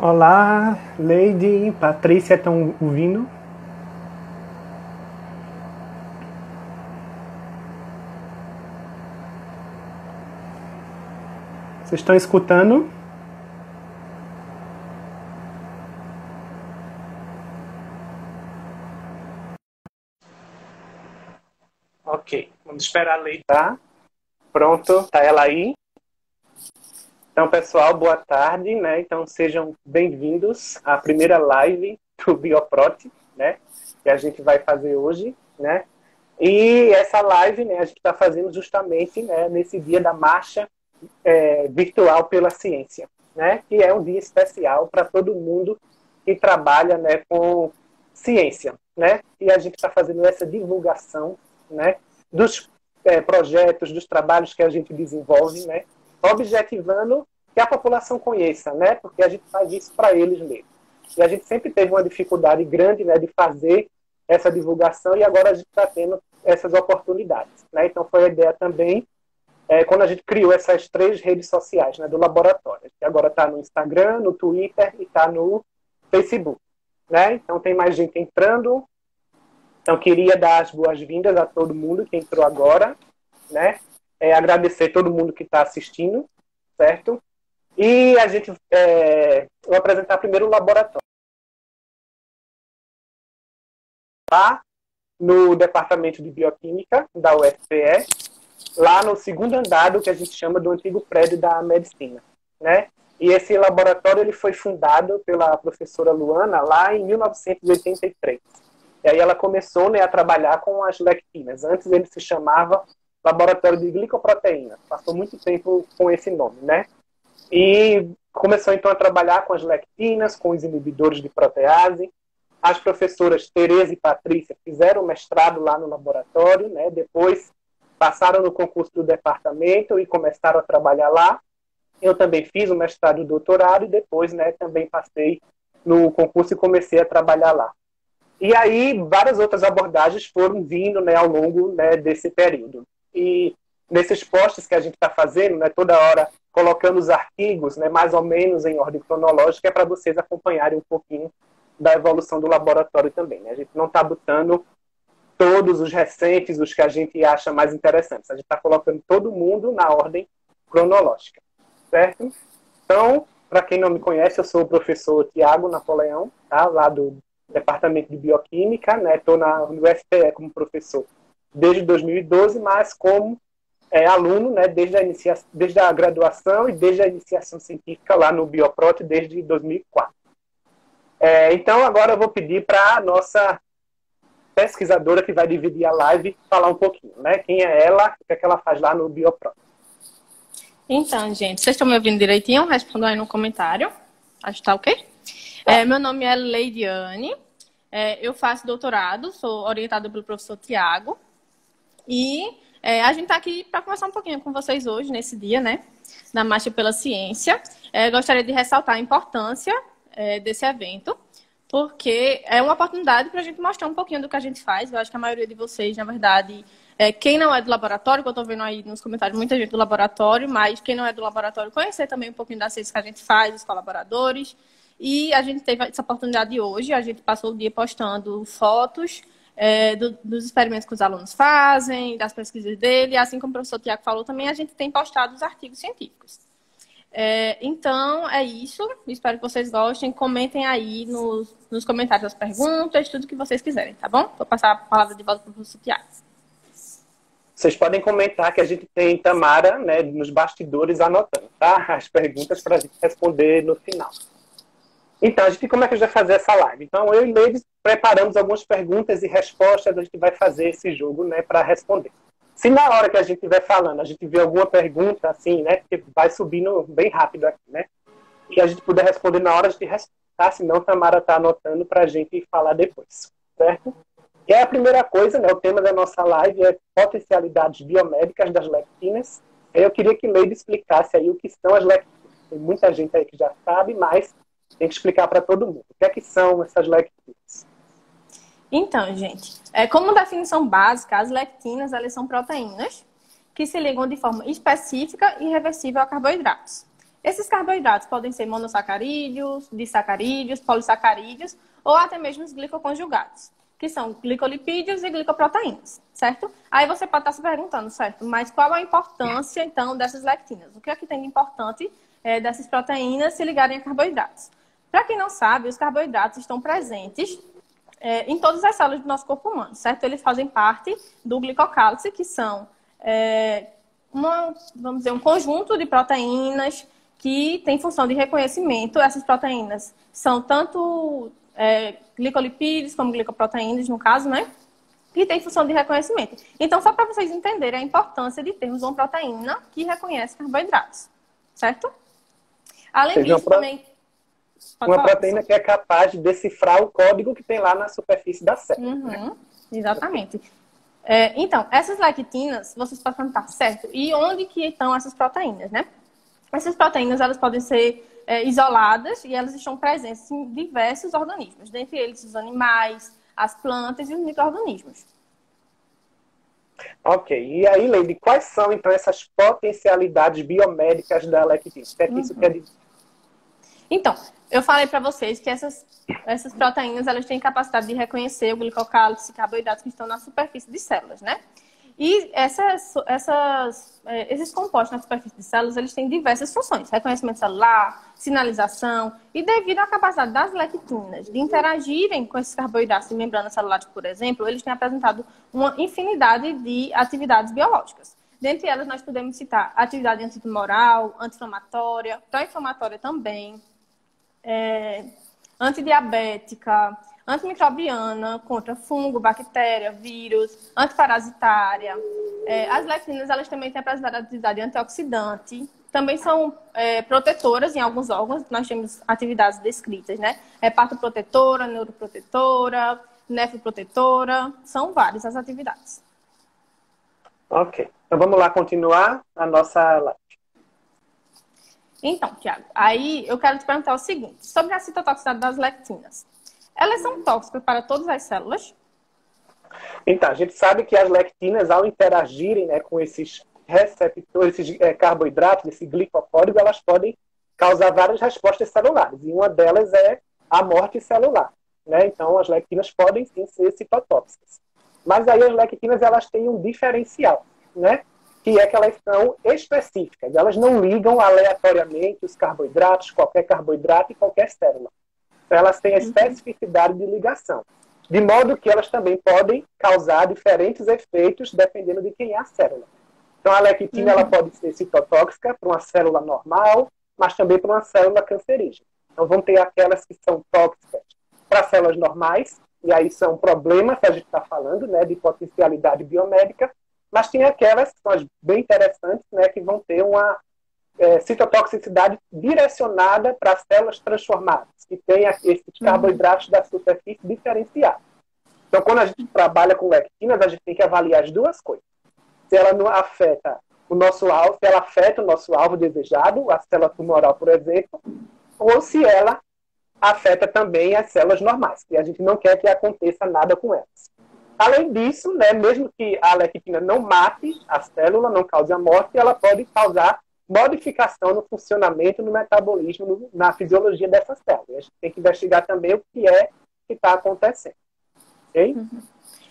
Olá, Lady, Patrícia, estão ouvindo? Vocês estão escutando? Ok, vamos esperar a Lady, tá? Pronto, tá ela aí? Então, pessoal, boa tarde, né? Então, sejam bem-vindos à primeira live do Bioprot, né? Que a gente vai fazer hoje, né? E essa live, né, a gente está fazendo justamente, né, nesse dia da marcha virtual pela ciência, né? Que é um dia especial para todo mundo que trabalha, né, com ciência, né? E a gente está fazendo essa divulgação, né, dos projetos, dos trabalhos que a gente desenvolve, né? Objetivando que a população conheça, né? Porque a gente faz isso para eles mesmo. E a gente sempre teve uma dificuldade grande, né, de fazer essa divulgação e agora a gente está tendo essas oportunidades, né? Então foi a ideia também quando a gente criou essas 3 redes sociais, né, do laboratório. Que agora está no Instagram, no Twitter e está no Facebook, né? Então tem mais gente entrando. Então queria dar as boas-vindas a todo mundo que entrou agora, né? Agradecer todo mundo que está assistindo, certo? E a gente vou apresentar primeiro o laboratório. Lá no Departamento de Bioquímica da UFPE, lá no segundo andar do que a gente chama do antigo prédio da medicina, né? E esse laboratório ele foi fundado pela professora Luana lá em 1983. E aí ela começou, né, a trabalhar com as lectinas. Antes ele se chamava Laboratório de Glicoproteína. Passou muito tempo com esse nome, né? E começou então a trabalhar com as lectinas, com os inibidores de protease. As professoras Tereza e Patrícia fizeram mestrado lá no laboratório, né? Depois passaram no concurso do departamento e começaram a trabalhar lá. Eu também fiz o mestrado e o doutorado e depois, né, também passei no concurso e comecei a trabalhar lá. E aí várias outras abordagens foram vindo, né, ao longo, né, desse período. E nesses posts que a gente está fazendo, né, toda hora colocando os artigos, né, mais ou menos em ordem cronológica, é para vocês acompanharem um pouquinho da evolução do laboratório também, né? A gente não está botando todos os recentes, os que a gente acha mais interessantes. A gente está colocando todo mundo na ordem cronológica, certo? Então, para quem não me conhece, eu sou o professor Tiago Napoleão, tá? Lá do Departamento de Bioquímica, né? Estou no UFPE como professor desde 2012, mas como aluno, né? Desde a graduação e desde a iniciação científica lá no Bioprot desde 2004. Então, agora eu vou pedir para a nossa pesquisadora que vai dividir a live falar um pouquinho, né? Quem é ela, o que é que ela faz lá no Bioprot. Então, gente, vocês estão me ouvindo direitinho? Respondam aí no comentário. Acho que tá ok? Meu nome é Leidiane, eu faço doutorado, sou orientada pelo professor Tiago. E a gente está aqui para conversar um pouquinho com vocês hoje, nesse dia, né? Da Marcha pela Ciência. Gostaria de ressaltar a importância desse evento, porque é uma oportunidade para a gente mostrar um pouquinho do que a gente faz. Eu acho que a maioria de vocês, na verdade, quem não é do laboratório, que eu estou vendo aí nos comentários muita gente do laboratório, mas quem não é do laboratório, conhecer também um pouquinho da ciência que a gente faz, os colaboradores. E a gente teve essa oportunidade hoje, a gente passou o dia postando fotos dos experimentos que os alunos fazem, das pesquisas dele, assim como o professor Tiago falou também, a gente tem postado os artigos científicos. Então, é isso. Espero que vocês gostem. Comentem aí nos comentários as perguntas, tudo que vocês quiserem, tá bom? Vou passar a palavra de volta para o professor Tiago. Vocês podem comentar que a gente tem Tamara, né, nos bastidores anotando, tá? As perguntas para a gente responder no final. Então, como é que a gente vai fazer essa live? Então, eu e Leides preparamos algumas perguntas e respostas, a gente vai fazer esse jogo, né, para responder. Se na hora que a gente estiver falando, a gente vê alguma pergunta, assim, né, porque vai subindo bem rápido aqui, né, e a gente puder responder na hora, a gente responde, tá? Senão a Tamara está anotando para a gente falar depois, certo? E a primeira coisa, né, o tema da nossa live é potencialidades biomédicas das lectinas. Eu queria que Leide explicasse aí o que são as lectinas. Tem muita gente aí que já sabe, mas tem que explicar para todo mundo. O que são essas lectinas? Então, gente, como definição básica, as lectinas elas são proteínas que se ligam de forma específica e reversível a carboidratos. Esses carboidratos podem ser monossacarídeos, disacarídeos, polissacarídeos ou até mesmo os glicoconjugados, que são glicolipídios e glicoproteínas, certo? Aí você pode estar se perguntando, certo? Mas qual a importância, então, dessas lectinas? O que é que tem de importante dessas proteínas se ligarem a carboidratos? Para quem não sabe, os carboidratos estão presentes em todas as células do nosso corpo humano, certo? Eles fazem parte do glicocálise, que são, vamos dizer, um conjunto de proteínas que tem função de reconhecimento. Essas proteínas são tanto glicolipídios como glicoproteínas, no caso, né? Que tem função de reconhecimento. Então, só para vocês entenderem a importância de termos uma proteína que reconhece carboidratos, certo? Além disso, também... Uma proteína que é capaz de decifrar o código que tem lá na superfície da célula. Exatamente. Então, essas lectinas, vocês podem perguntar, certo? E onde que estão essas proteínas, né? Essas proteínas, elas podem ser isoladas e elas estão presentes em diversos organismos, dentre eles os animais, as plantas e os micro-organismos. Ok. E aí, Leide, quais são, então, essas potencialidades biomédicas da lectina? O que é que isso quer dizer? Então, eu falei para vocês que essas proteínas, elas têm capacidade de reconhecer o glicocálise e carboidratos que estão na superfície de células, né? E esses compostos na superfície de células, eles têm diversas funções. Reconhecimento celular, sinalização. E devido à capacidade das lectinas de interagirem com esses carboidratos de membrana celular, por exemplo, eles têm apresentado uma infinidade de atividades biológicas. Dentre elas, nós podemos citar atividade antitumoral, anti-inflamatória, pró-inflamatória também, antidiabética, antimicrobiana, contra fungo, bactéria, vírus, antiparasitária. As lectinas, elas também têm apresentado atividade antioxidante. Também são protetoras em alguns órgãos. Nós temos atividades descritas, né? Hepatoprotetora, neuroprotetora, nefroprotetora. São várias as atividades. Ok. Então, vamos lá continuar a nossa live. Então, Tiago, aí eu quero te perguntar o seguinte. Sobre a citotoxicidade das lectinas. Elas são tóxicas para todas as células? Então, a gente sabe que as lectinas, ao interagirem, né, com esses receptores, esses carboidratos, esse glicocódigo, elas podem causar várias respostas celulares. E uma delas é a morte celular, né? Então, as lectinas podem, sim, ser citotóxicas. Mas aí as lectinas, elas têm um diferencial, né? Que é que elas são específicas. Elas não ligam aleatoriamente os carboidratos, qualquer carboidrato e qualquer célula. Elas têm a especificidade de ligação. De modo que elas também podem causar diferentes efeitos dependendo de quem é a célula. Então, a lectina ela pode ser citotóxica para uma célula normal, mas também para uma célula cancerígena. Então, vão ter aquelas que são tóxicas para células normais, e aí são problemas que a gente está falando, né, de potencialidade biomédica, mas tem aquelas que são as bem interessantes, né, que vão ter uma citotoxicidade direcionada para células transformadas, que têm esses carboidratos da superfície diferenciados. Então, quando a gente trabalha com lectinas, a gente tem que avaliar as duas coisas. Se ela não afeta o nosso alvo, se ela afeta o nosso alvo desejado, a célula tumoral, por exemplo, ou se ela afeta também as células normais, que a gente não quer que aconteça nada com elas. Além disso, né, mesmo que a lectina não mate a célula, não cause a morte, ela pode causar modificação no funcionamento, no metabolismo, na fisiologia dessa célula. A gente tem que investigar também o que é que está acontecendo. Okay?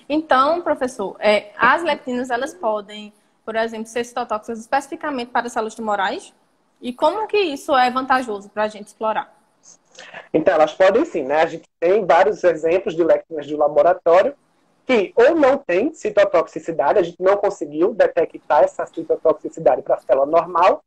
Então, professor, as lectinas, elas podem, por exemplo, ser citotóxicas especificamente para células tumorais? E como que isso é vantajoso para a gente explorar? Então, elas podem sim, né? A gente tem vários exemplos de lectinas de laboratório que ou não tem citotoxicidade, a gente não conseguiu detectar essa citotoxicidade para a célula normal,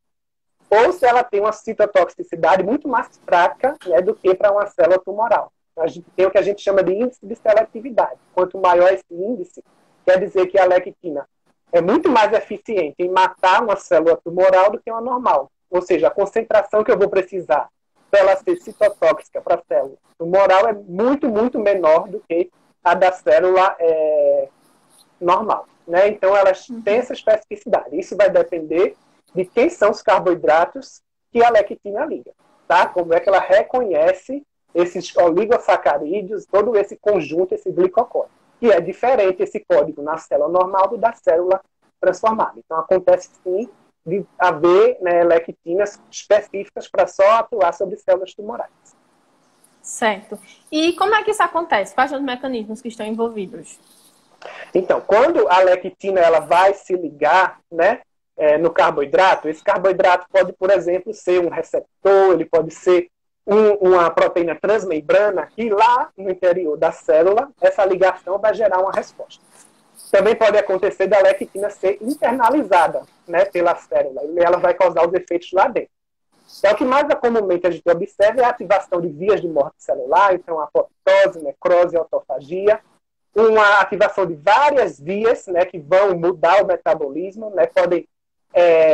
ou se ela tem uma citotoxicidade muito mais fraca, né, do que para uma célula tumoral. A gente tem o que a gente chama de índice de seletividade. Quanto maior esse índice, quer dizer que a lectina é muito mais eficiente em matar uma célula tumoral do que uma normal. Ou seja, a concentração que eu vou precisar para ela ser citotóxica para a célula tumoral é muito, muito menor do que a da célula normal, né? Então, elas têm essa especificidade. Isso vai depender de quem são os carboidratos que a lectina liga, tá? Como é que ela reconhece esses oligosacarídeos, todo esse conjunto, esse glicocódigo. E é diferente esse código na célula normal do da célula transformada. Então, acontece sim de haver, né, lectinas específicas para só atuar sobre células tumorais. Certo. E como é que isso acontece? Quais são os mecanismos que estão envolvidos? Então, quando a lectina ela vai se ligar, né, no carboidrato, esse carboidrato pode, por exemplo, ser um receptor, ele pode ser uma proteína transmembrana, e lá no interior da célula, essa ligação vai gerar uma resposta. Também pode acontecer da lectina ser internalizada, né, pela célula, e ela vai causar os efeitos lá dentro. Então, o que mais comumente a gente observa é a ativação de vias de morte celular, então a apoptose, necrose e autofagia, uma ativação de várias vias, né, que vão mudar o metabolismo, né, podem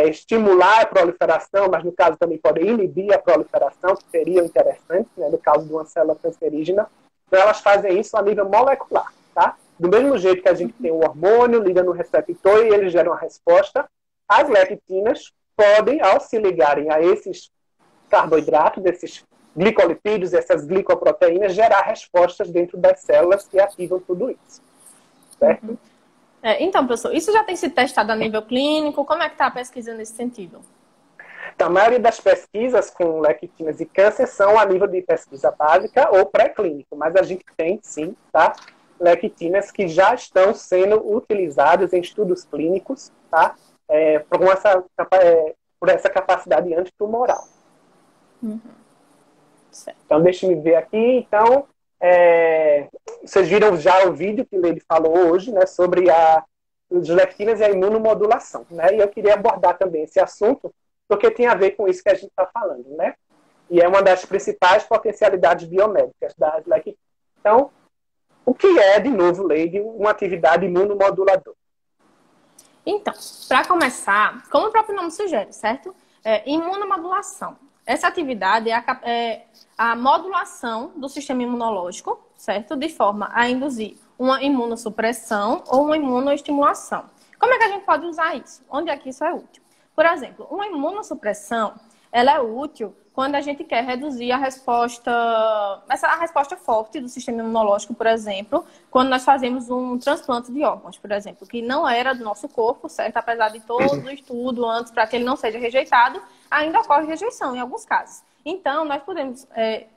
estimular a proliferação, mas no caso também podem inibir a proliferação, que seria interessante, né, no caso de uma célula cancerígena. Então elas fazem isso a nível molecular, tá? Do mesmo jeito que a gente tem o hormônio, liga no receptor e ele gera uma resposta, as lectinas podem, ao se ligarem a esses carboidratos, esses glicolipídios, essas glicoproteínas, gerar respostas dentro das células que ativam tudo isso. Certo? Então, professor, isso já tem sido testado a nível clínico? Como é que está a pesquisa nesse sentido? Então, a maioria das pesquisas com lectinas e câncer são a nível de pesquisa básica ou pré-clínico, mas a gente tem, sim, tá, lectinas que já estão sendo utilizadas em estudos clínicos, tá, por essa capacidade antitumoral. Então, deixa-me ver aqui. Então, vocês viram já o vídeo que ele falou hoje, né, sobre as lectinas e a imunomodulação, né? E eu queria abordar também esse assunto, porque tem a ver com isso que a gente está falando, né? E é uma das principais potencialidades biomédicas das lectinas. Então, o que é, de novo, Leide, uma atividade imunomoduladora? Então, para começar, como o próprio nome sugere, certo? Imunomodulação. Essa atividade é a modulação do sistema imunológico, certo? De forma a induzir uma imunossupressão ou uma imunoestimulação. Como é que a gente pode usar isso? Onde é que isso é útil? Por exemplo, uma imunossupressão, ela é útil quando a gente quer reduzir a resposta forte do sistema imunológico, por exemplo, quando nós fazemos um transplante de órgãos, por exemplo, que não era do nosso corpo, certo? Apesar de todo o estudo antes para que ele não seja rejeitado, ainda ocorre rejeição em alguns casos. Então, nós podemos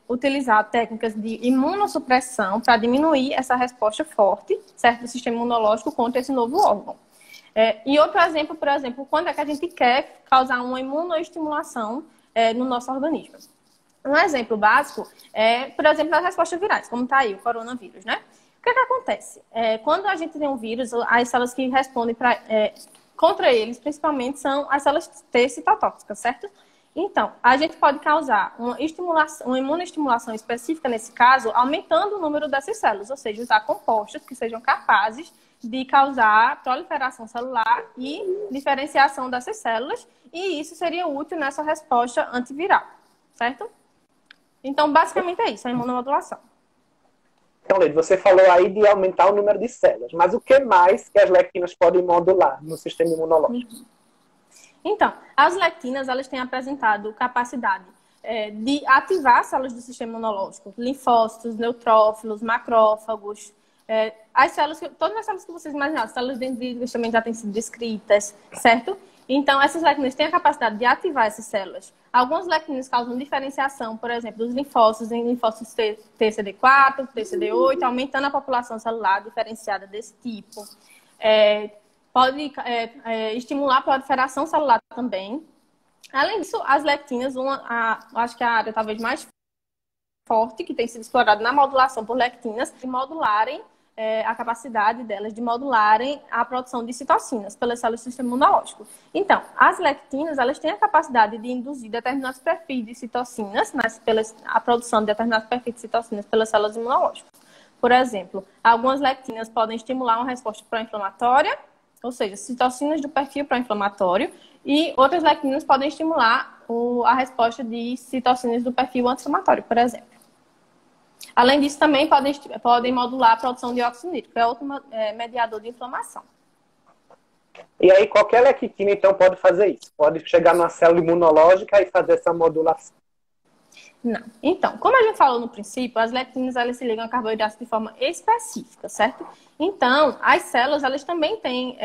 utilizar técnicas de imunossupressão para diminuir essa resposta forte, certo, do sistema imunológico contra esse novo órgão. E outro exemplo, por exemplo, quando é que a gente quer causar uma imunoestimulação no nosso organismo. Um exemplo básico é, por exemplo, as respostas virais, como está aí o coronavírus, né? O que é que acontece? Quando a gente tem um vírus, as células que respondem contra eles, principalmente, são as células T citotóxicas, certo? Então, a gente pode causar uma imunoestimulação específica nesse caso, aumentando o número dessas células, ou seja, usar compostos que sejam capazes de causar proliferação celular e diferenciação dessas células, e isso seria útil nessa resposta antiviral, certo? Então, basicamente é isso, a imunomodulação. Então, Leide, você falou aí de aumentar o número de células, mas o que mais que as lectinas podem modular no sistema imunológico? Então, as lectinas, elas têm apresentado capacidade de ativar células do sistema imunológico, linfócitos, neutrófilos, macrófagos, todas as células que vocês imaginaram, células dendríticas também já têm sido descritas, certo? Então, essas lectinas têm a capacidade de ativar essas células. Algumas lectinas causam diferenciação, por exemplo, dos linfócitos em linfócitos TCD4, TCD8, aumentando a população celular diferenciada desse tipo. Pode estimular a proliferação celular também. Além disso, as lectinas, acho que a área talvez mais forte que tem sido explorada na modulação por lectinas, de modularem a capacidade delas de modularem a produção de citocinas pelas células do sistema imunológico. Então, as lectinas, elas têm a capacidade de induzir determinados perfis de citocinas, a produção de determinados perfis de citocinas pelas células imunológicas. Por exemplo, algumas lectinas podem estimular uma resposta pró-inflamatória, ou seja, citocinas do perfil pró-inflamatório, e outras lectinas podem estimular a resposta de citocinas do perfil anti-inflamatório, por exemplo. Além disso, também podem modular a produção de óxido nítrico, que é outro mediador de inflamação. E aí, qualquer lectina, então, pode fazer isso? Pode chegar numa célula imunológica e fazer essa modulação? Não. Então, como a gente falou no princípio, as lectinas, elas se ligam a carboidratos de forma específica, certo? Então, as células, elas também têm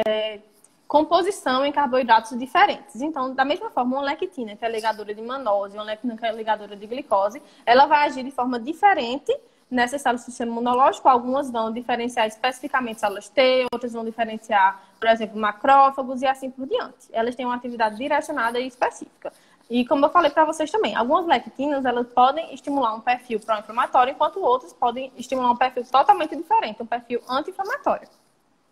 composição em carboidratos diferentes. Então, da mesma forma, uma lectina, que é ligadora de manose, uma lectina que é ligadora de glicose, ela vai agir de forma diferente nessas células do sistema imunológico. Algumas vão diferenciar especificamente células T, outras vão diferenciar, por exemplo, macrófagos e assim por diante. Elas têm uma atividade direcionada e específica. E como eu falei para vocês também, algumas lectinas elas podem estimular um perfil pró-inflamatório, enquanto outras podem estimular um perfil totalmente diferente, um perfil anti-inflamatório.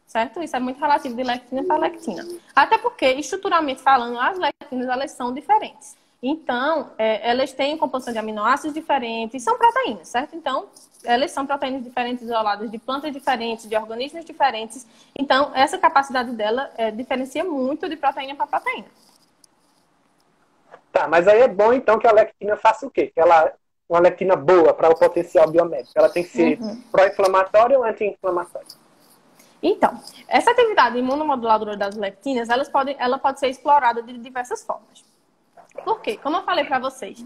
Certo? Isso é muito relativo de lectina para lectina. Até porque, estruturalmente falando, as lectinas elas são diferentes. Então, elas têm composição de aminoácidos diferentes, são proteínas, certo? Então, elas são proteínas diferentes isoladas de plantas diferentes, de organismos diferentes. Então, essa capacidade dela diferencia muito de proteína para proteína. Tá, mas aí é bom então que a lectina faça o quê? Que ela, uma lectina boa para o potencial biomédico. Ela tem que ser pró-inflamatória ou anti-inflamatória? Então, essa atividade imunomoduladora das lectinas, ela pode ser explorada de diversas formas. Por quê? Como eu falei para vocês,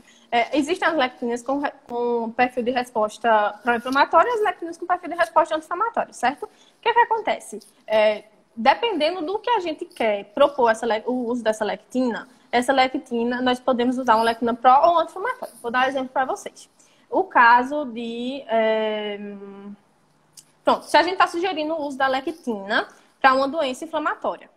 existem as lectinas com perfil de resposta pró-inflamatória e as lectinas com perfil de resposta anti-inflamatória, certo? O que acontece? Dependendo do que a gente quer propor o uso dessa lectina, nós podemos usar uma lectina pró ou anti-inflamatória. Vou dar um exemplo para vocês. O caso de... Pronto, se a gente está sugerindo o uso da lectina para uma doença inflamatória,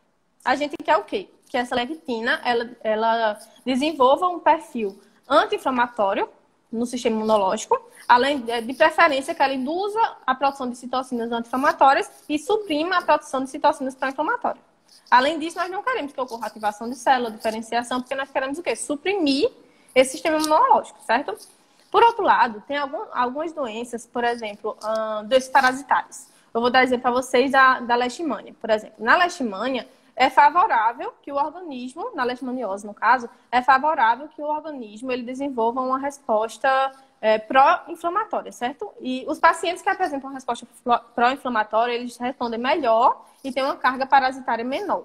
a gente quer o quê? Que essa lectina, ela desenvolva um perfil anti-inflamatório no sistema imunológico, além de preferência que ela induza a produção de citocinas anti-inflamatórias e suprima a produção de citocinas pró-inflamatórias. Além disso, nós não queremos que ocorra ativação de célula, diferenciação, porque nós queremos o quê? Suprimir esse sistema imunológico, certo? Por outro lado, tem algumas doenças, por exemplo, doenças parasitárias. Eu vou dar exemplo para vocês da leishmania, por exemplo. Na leishmania, é favorável que o organismo, na leishmaniose no caso, é favorável que o organismo ele desenvolva uma resposta pró-inflamatória, certo? E os pacientes que apresentam uma resposta pró-inflamatória, eles respondem melhor e têm uma carga parasitária menor,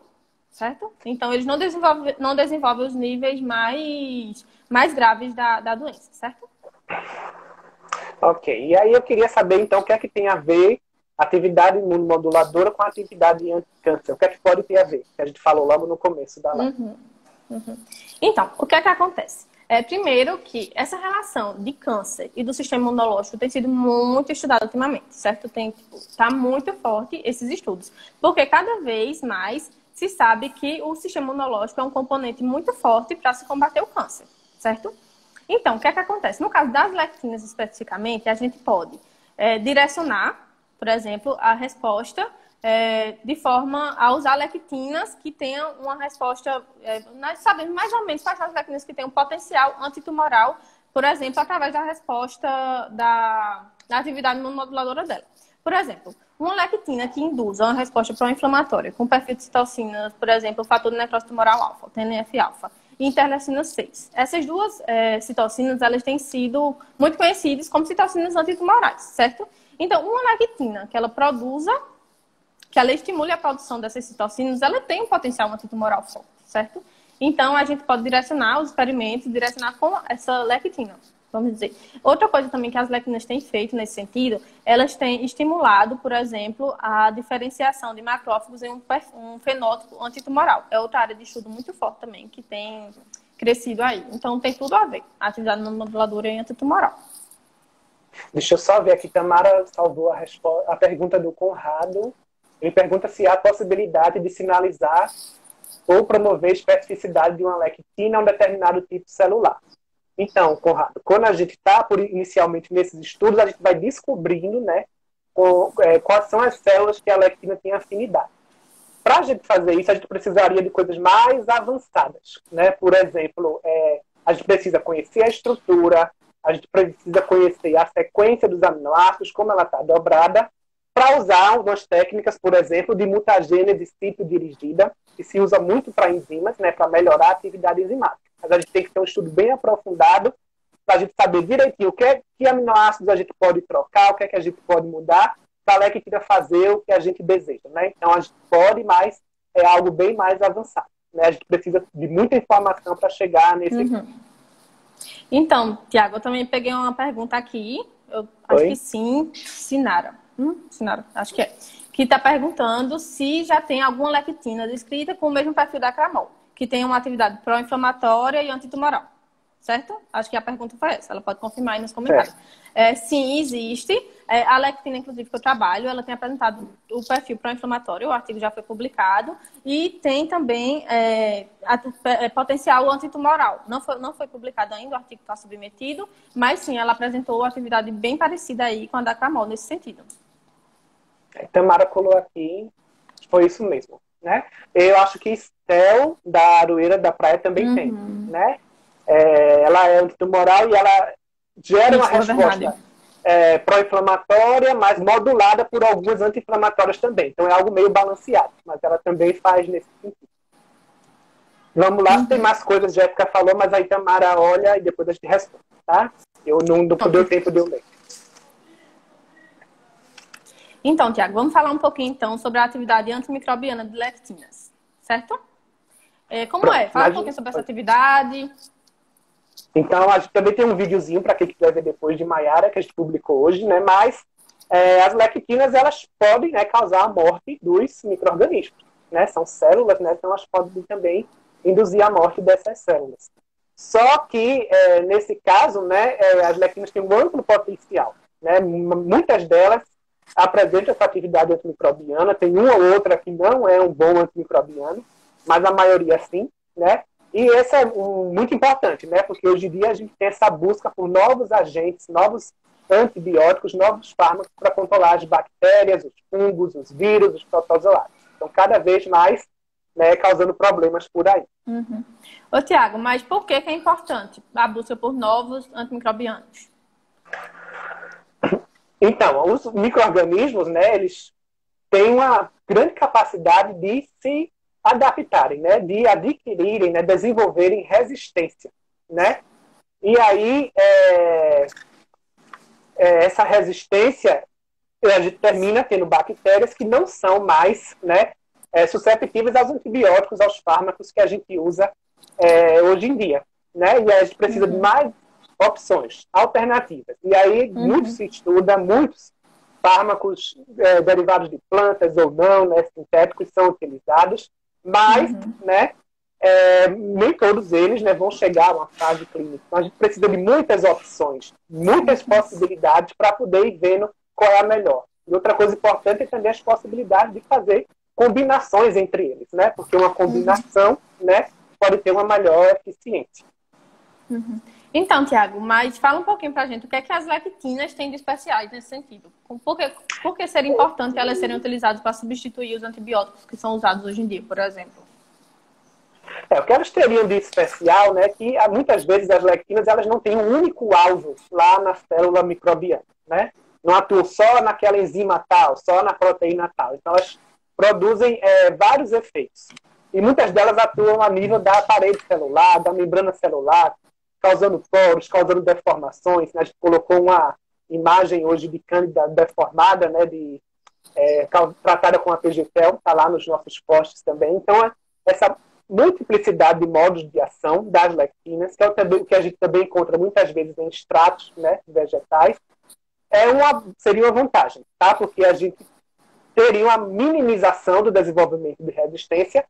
certo? Então, eles não desenvolvem os níveis mais graves da doença, certo? Ok. E aí eu queria saber, então, o que é que tem a ver atividade imunomoduladora com atividade anti-câncer? O que é que pode ter a ver? Que a gente falou logo no começo da live. Então, o que é que acontece? Primeiro que essa relação de câncer e do sistema imunológico tem sido muito estudada ultimamente, certo? Tá muito forte esses estudos. Porque cada vez mais se sabe que o sistema imunológico é um componente muito forte para se combater o câncer, certo? Então, o que é que acontece? No caso das lectinas especificamente, a gente pode direcionar, por exemplo, a resposta de forma a usar lectinas que tenham uma resposta, nós sabemos mais ou menos quais são as lectinas que têm um potencial antitumoral, por exemplo, através da resposta da atividade imunomoduladora dela. Por exemplo, uma lectina que induza uma resposta pró-inflamatória com perfil de citocinas, por exemplo, o fator de necrose tumoral alfa, o TNF-alfa, e interleucina 6. Essas duas citocinas, elas têm sido muito conhecidas como citocinas antitumorais, certo? Então, uma lectina que ela produza, que ela estimule a produção dessas citocinas, ela tem um potencial antitumoral forte, certo? Então, a gente pode direcionar os experimentos, direcionar com essa lectina, vamos dizer. Outra coisa também que as lectinas têm feito nesse sentido, elas têm estimulado, por exemplo, a diferenciação de macrófagos em um fenótipo antitumoral. É outra área de estudo muito forte também, que tem crescido aí. Então, tem tudo a ver, a atividade moduladora e antitumoral. Deixa eu só ver aqui, Tamara salvou a pergunta do Conrado. Ele pergunta se há a possibilidade de sinalizar ou promover especificidade de uma lectina a um determinado tipo celular. Então, Conrado, quando a gente está inicialmente nesses estudos, a gente vai descobrindo, né, quais são as células que a lectina tem afinidade. Para a gente fazer isso, a gente precisaria de coisas mais avançadas, né? Por exemplo, a gente precisa conhecer a estrutura, a gente precisa conhecer a sequência dos aminoácidos, como ela está dobrada, para usar umas técnicas, por exemplo, de mutagênese cito-dirigida, que se usa muito para enzimas, né, para melhorar a atividade enzimática. Mas a gente tem que ter um estudo bem aprofundado para a gente saber direitinho que aminoácidos a gente pode trocar, o que é que a gente pode mudar, para a lectina fazer o que a gente deseja, né? Então a gente pode, mas é algo bem mais avançado, né? A gente precisa de muita informação para chegar nesse... Então, Tiago, eu também peguei uma pergunta aqui, eu acho que sim, Sinara. Sinara, acho que é. que está perguntando se já tem alguma lectina descrita com o mesmo perfil da Acramol, que tem uma atividade pró-inflamatória e antitumoral. Certo? Acho que a pergunta foi essa. Ela pode confirmar aí nos comentários. Sim, existe. A lectina, inclusive, que eu trabalho, ela tem apresentado o perfil pró-inflamatório, o artigo já foi publicado, e tem também potencial antitumoral. Não foi publicado ainda, o artigo está submetido, mas sim, ela apresentou atividade bem parecida aí com a da Acramol nesse sentido. Tamara colou aqui, foi isso mesmo, né? Eu acho que Estel, da Aroeira da Praia, também tem, né? Ela é antitumoral e ela gera uma resposta pró-inflamatória, mas modulada por algumas anti-inflamatórias também. Então é algo meio balanceado, mas ela também faz nesse sentido. Vamos lá, tem mais coisas, Jéssica falou, mas aí Tamara olha e depois a gente responde, tá? Eu não deu tempo de eu ler. Então, Tiago, vamos falar um pouquinho então sobre a atividade antimicrobiana de lectinas, certo? Como é? Fala um pouquinho sobre essa atividade. Então, a gente também tem um videozinho para quem quiser ver depois de Maiara, que a gente publicou hoje, né? Mas as lectinas, elas podem, né, causar a morte dos micro-organismos, né? São células, né? Então, elas podem também induzir a morte dessas células. Só que, nesse caso, né, as lectinas têm um amplo potencial, né? Muitas delas apresentam essa atividade antimicrobiana, tem uma ou outra que não é um bom antimicrobiano, mas a maioria sim, né? E esse é muito importante, né? Porque hoje em dia a gente tem essa busca por novos agentes, novos antibióticos, novos fármacos para controlar as bactérias, os fungos, os vírus, os protozoários. Então, cada vez mais, né, causando problemas por aí. Ô, Tiago, mas por que é importante a busca por novos antimicrobianos? Então, os micro-organismos, né, eles têm uma grande capacidade de se adaptarem, né, de adquirirem, né, desenvolverem resistência, né? E aí, essa resistência, a gente termina tendo bactérias que não são mais, né, suscetíveis aos antibióticos, aos fármacos que a gente usa hoje em dia, né? E aí a gente precisa de mais opções, alternativas. E aí, muito se estuda, muitos fármacos derivados de plantas ou não, né, sintéticos, são utilizados, mas, né, nem todos eles, né, vão chegar a uma fase clínica. Então, a gente precisa de muitas opções, muitas possibilidades para poder ir vendo qual é a melhor. E outra coisa importante é também as possibilidades de fazer combinações entre eles, né, porque uma combinação, né, pode ter uma maior eficiência. Então, Tiago, mas fala um pouquinho pra gente o que é que as lectinas têm de especiais nesse sentido. Por que seria importante elas serem utilizadas para substituir os antibióticos que são usados hoje em dia, por exemplo? O que elas teriam de especial, né, que muitas vezes as lectinas elas não têm um único alvo lá na célula microbiana, né? Não atuam só naquela enzima tal, só na proteína tal. Então, elas produzem vários efeitos. E muitas delas atuam a nível da parede celular, da membrana celular, causando poros, causando deformações. A gente colocou uma imagem hoje de cândida deformada, né, tratada com a PGTEL, está lá nos nossos posts também. Então, essa multiplicidade de modos de ação das lectinas, que é o que a gente também encontra muitas vezes em extratos, né, vegetais, seria uma vantagem, tá? Porque a gente teria uma minimização do desenvolvimento de resistência.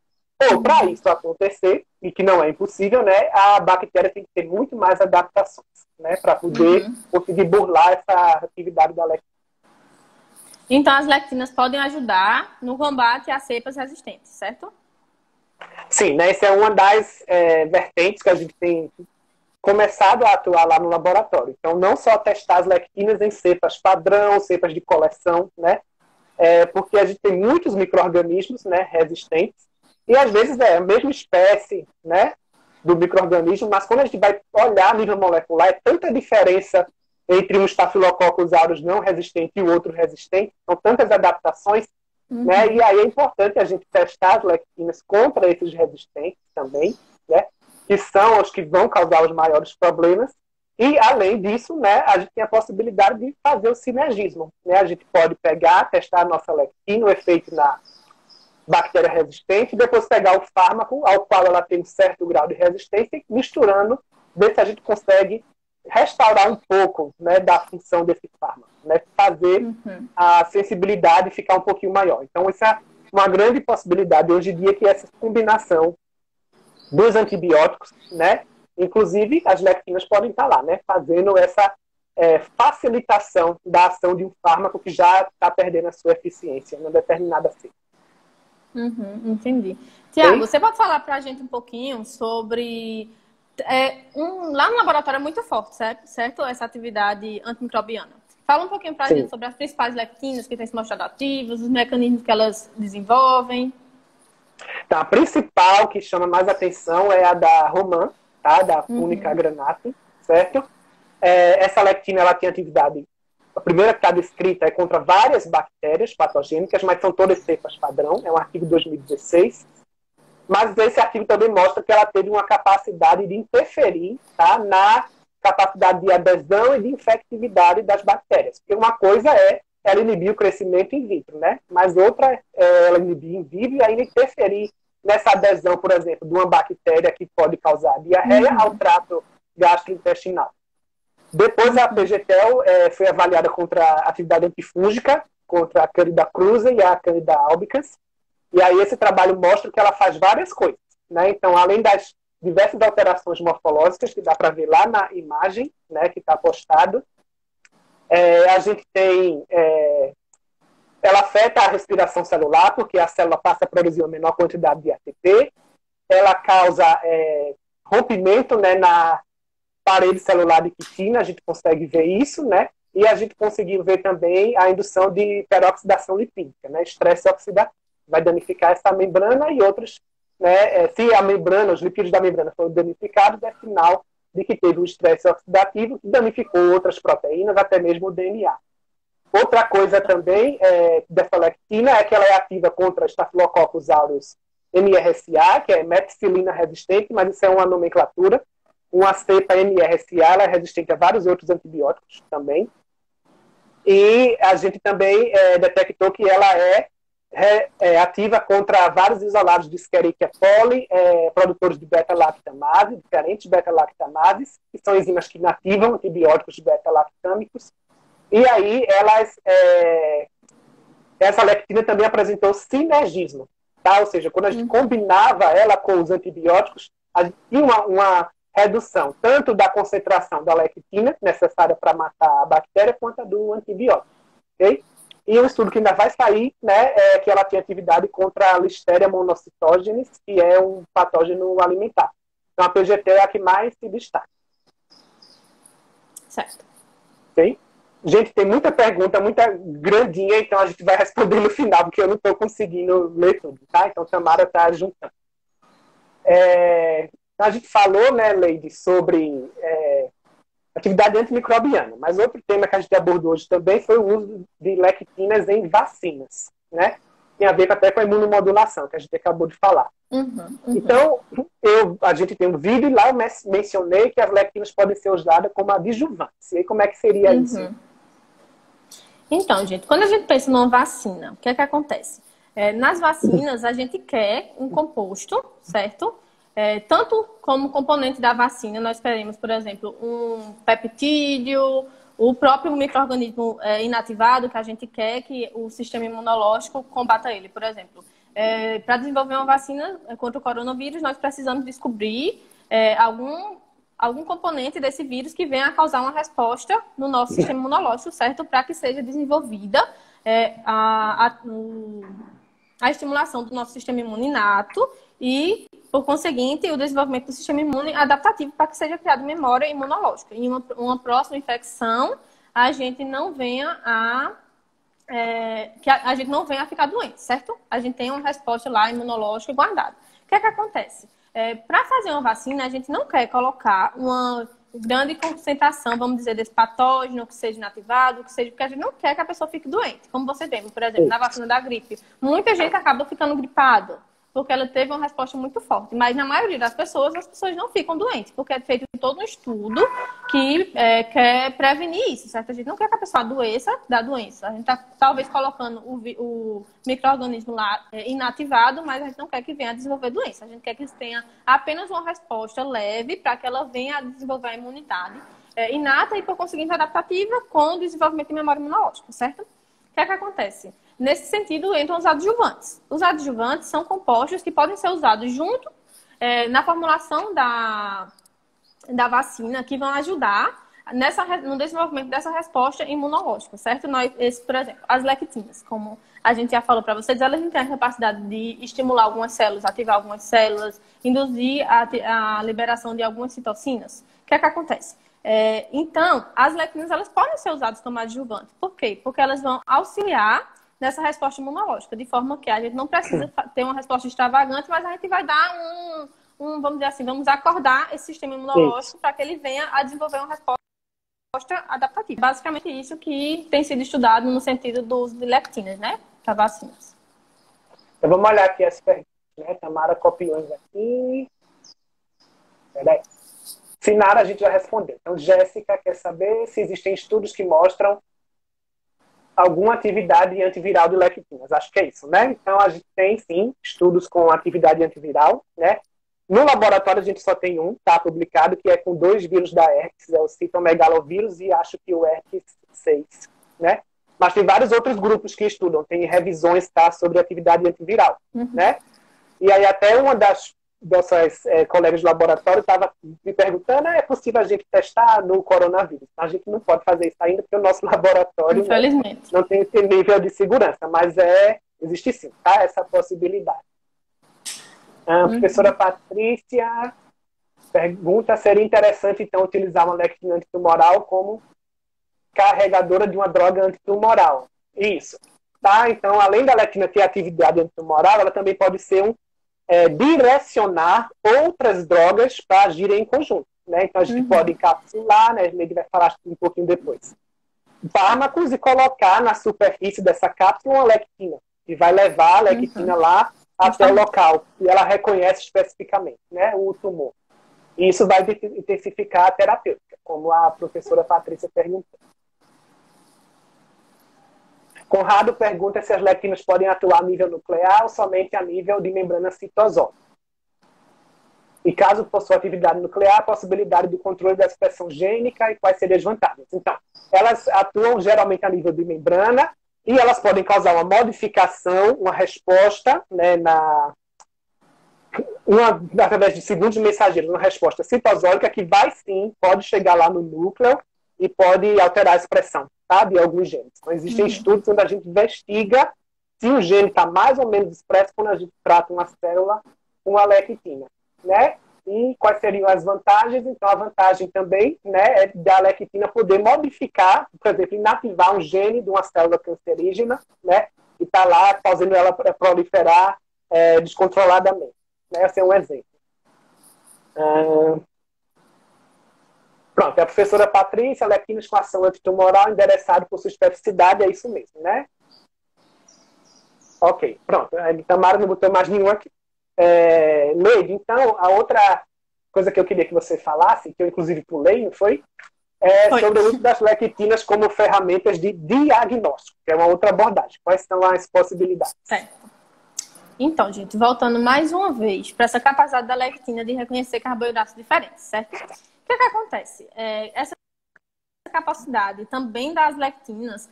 Ou, para isso acontecer, e que não é impossível, né, a bactéria tem que ter muito mais adaptações, né, para poder conseguir burlar essa atividade da lectina. Então, as lectinas podem ajudar no combate a cepas resistentes, certo? Sim, né, essa é uma das vertentes que a gente tem começado a atuar lá no laboratório. Então, não só testar as lectinas em cepas padrão, cepas de coleção, né, porque a gente tem muitos micro-organismos, né, resistentes, e às vezes é a mesma espécie, né, do micro-organismo, mas quando a gente vai olhar a nível molecular, é tanta diferença entre um Staphylococcus aureus não resistente e o outro resistente, são tantas adaptações, né, e aí é importante a gente testar as lectinas contra esses resistentes também, né, que são os que vão causar os maiores problemas, e além disso, né, a gente tem a possibilidade de fazer o sinergismo, né, a gente pode testar a nossa lectina, o efeito na bactéria resistente, e depois pegar o fármaco ao qual ela tem um certo grau de resistência, e misturando, ver se a gente consegue restaurar um pouco, né, da função desse fármaco, né, fazer a sensibilidade ficar um pouquinho maior. Então, essa é uma grande possibilidade hoje em dia, que essa combinação dos antibióticos, né, inclusive as lectinas podem estar lá, né, fazendo essa facilitação da ação de um fármaco que já está perdendo a sua eficiência em uma determinada cepa. Entendi. Tiago, você pode falar para a gente um pouquinho sobre... lá no laboratório é muito forte, certo? Essa atividade antimicrobiana. Fala um pouquinho para a gente sobre as principais lectinas que têm se mostrado ativas, os mecanismos que elas desenvolvem. Então, a principal que chama mais atenção é a da Roman, tá? Da Punica granatum, certo? Essa lectina ela tem atividade, a primeira que está descrita é contra várias bactérias patogênicas, mas são todas cepas padrão, é um artigo de 2016. Mas esse artigo também mostra que ela teve uma capacidade de interferir, tá, na capacidade de adesão e de infectividade das bactérias. Porque uma coisa é ela inibir o crescimento in vitro, né? Mas outra é ela inibir in vivo e ainda interferir nessa adesão, por exemplo, de uma bactéria que pode causar diarreia ao trato gastrointestinal. Depois a PGTEL foi avaliada contra a atividade antifúngica, contra a Candida krusei e a Candida albicans. E aí esse trabalho mostra que ela faz várias coisas, né? Então, além das diversas alterações morfológicas que dá para ver lá na imagem, né, que está postado, a gente tem... ela afeta a respiração celular, porque a célula passa a produzir uma menor quantidade de ATP. Ela causa rompimento, né, na parede celular de quitina, a gente consegue ver isso, né? E a gente conseguiu ver também a indução de peroxidação lipídica, né? Estresse oxidativo. Vai danificar essa membrana e outros, né? Se a membrana, os lipídios da membrana foram danificados, é sinal de que teve um estresse oxidativo que danificou outras proteínas, até mesmo o DNA. Outra coisa também dessa lectina é que ela é ativa contra Staphylococcus aureus MRSA, que é meticilina resistente, mas isso é uma nomenclatura. Uma cepa MRSA, ela é resistente a vários outros antibióticos também. E a gente também detectou que ela é ativa contra vários isolados de Escherichia coli, produtores de beta-lactamase, diferentes beta-lactamases, que são enzimas que inativam antibióticos beta-lactâmicos. E aí, essa lectina também apresentou sinergismo, tá? Ou seja, quando a gente combinava ela com os antibióticos, a gente tinha uma redução tanto da concentração da lectina, necessária para matar a bactéria, quanto a do antibiótico. Okay? E um estudo que ainda vai sair, né, é que ela tem atividade contra a Listeria monocytogenes, que é um patógeno alimentar. Então, a PGT é a que mais se destaca. Certo. Ok? Gente, tem muita pergunta, muita grandinha, então a gente vai responder no final, porque eu não estou conseguindo ler tudo, tá? Então, a Tamara está juntando. A gente falou, né, Leide, sobre atividade antimicrobiana, mas outro tema que a gente abordou hoje também foi o uso de lectinas em vacinas, né? Tem a ver até com a imunomodulação, que a gente acabou de falar. Então, a gente tem um vídeo e lá eu mencionei que as lectinas podem ser usadas como adjuvantes. E aí, como é que seria isso? Então, gente, quando a gente pensa numa vacina, o que é que acontece? Nas vacinas, a gente quer um composto, certo? Tanto como componente da vacina, nós queremos, por exemplo, um peptídeo, o próprio micro-organismo inativado, que a gente quer que o sistema imunológico combata ele. Por exemplo, para desenvolver uma vacina contra o coronavírus, nós precisamos descobrir algum componente desse vírus que venha a causar uma resposta no nosso sistema imunológico, certo? Para que seja desenvolvida a estimulação do nosso sistema imune inato e, por conseguinte, o desenvolvimento do sistema imune adaptativo para que seja criada memória imunológica. Em uma próxima infecção, a gente não venha que a gente não venha a ficar doente, certo? A gente tem uma resposta lá imunológica guardada. O que é que acontece? Para fazer uma vacina, a gente não quer colocar uma grande concentração, vamos dizer, desse patógeno, que seja inativado, que seja, porque a gente não quer que a pessoa fique doente. Como você tem, por exemplo, na vacina da gripe. Muita gente acaba ficando gripada, porque ela teve uma resposta muito forte. Mas na maioria das pessoas, as pessoas não ficam doentes, porque é feito todo um estudo que quer prevenir isso, certo? A gente não quer que a pessoa adoeça da doença. A gente está talvez colocando o micro-organismo lá inativado, mas a gente não quer que venha a desenvolver doença. A gente quer que tenha apenas uma resposta leve para que ela venha a desenvolver a imunidade. inata e, por conseguinte, adaptativa com o desenvolvimento de memória imunológica, certo? O que é que acontece? Nesse sentido, entram os adjuvantes. Os adjuvantes são compostos que podem ser usados junto na formulação da vacina, que vão ajudar no desenvolvimento dessa resposta imunológica, certo? Por exemplo, as lectinas, como a gente já falou para vocês, elas têm a capacidade de estimular algumas células, ativar algumas células, induzir a liberação de algumas citocinas. O que é que acontece? Então, as lectinas, elas podem ser usadas como adjuvante. Por quê? Porque elas vão auxiliar nessa resposta imunológica, de forma que a gente não precisa ter uma resposta extravagante, mas a gente vai dar vamos dizer assim, vamos acordar esse sistema imunológico para que ele venha a desenvolver uma resposta adaptativa. Basicamente isso que tem sido estudado no sentido do uso de lectinas, né, para vacinas. Então vamos olhar aqui as perguntas, né? Tamara copiou aqui. Peraí. Sinara a gente já respondeu. Então Jéssica quer saber se existem estudos que mostram alguma atividade antiviral de lectinas. Acho que é isso, né? Então a gente tem sim estudos com atividade antiviral, né? No laboratório a gente só tem um, tá, publicado, que é com 2 vírus da herpes, é o citomegalovírus e acho que o herpes 6, né? Mas tem vários outros grupos que estudam, tem revisões, tá, sobre atividade antiviral, né? E aí até uma das nossas colegas de laboratório estava me perguntando, é possível a gente testar no coronavírus? A gente não pode fazer isso ainda, porque o nosso laboratório, infelizmente, não tem esse nível de segurança, mas existe sim, tá, essa possibilidade. A professora Patrícia pergunta, seria interessante, então, utilizar uma lectina antitumoral como carregadora de uma droga antitumoral. Isso. Tá? Então, além da lectina ter atividade antitumoral, ela também pode ser direcionar outras drogas para agirem em conjunto. Né? Então, a gente pode encapsular, né? A gente vai falar um pouquinho depois, fármacos e colocar na superfície dessa cápsula uma lectina, que vai levar a lectina lá até o local, e ela reconhece especificamente, né, o tumor. E isso vai intensificar a terapêutica, como a professora Patrícia perguntou. Conrado pergunta se as lectinas podem atuar a nível nuclear ou somente a nível de membrana citosólica. E caso possua atividade nuclear, a possibilidade do controle da expressão gênica e quais seriam as vantagens. Então, elas atuam geralmente a nível de membrana, e elas podem causar uma modificação, uma resposta, né, através de segundos mensageiros, uma resposta citosólica que pode chegar lá no núcleo e pode alterar a expressão, tá, de alguns genes. Então, existem estudos onde a gente investiga se o gene está mais ou menos expresso quando a gente trata uma célula com a lectina, né? E quais seriam as vantagens? Então, a vantagem também, né, é da lectina poder modificar, por exemplo, inativar um gene de uma célula cancerígena, né, e está lá fazendo ela proliferar descontroladamente. Né? Esse é um exemplo. Pronto, a professora Patrícia, lectinas com ação antitumoral endereçado por sua especificidade, é isso mesmo, né? Ok, pronto. A Tamara não botou mais nenhum aqui. Leide, então, a outra coisa que eu queria que você falasse, que eu inclusive pulei, não foi? Foi. Sobre o uso das lectinas como ferramentas de diagnóstico, que é uma outra abordagem. Quais são as possibilidades? Certo. Então, gente, voltando mais uma vez para essa capacidade da lectina de reconhecer carboidratos diferentes, certo? O que acontece? Essa capacidade também das lectinas,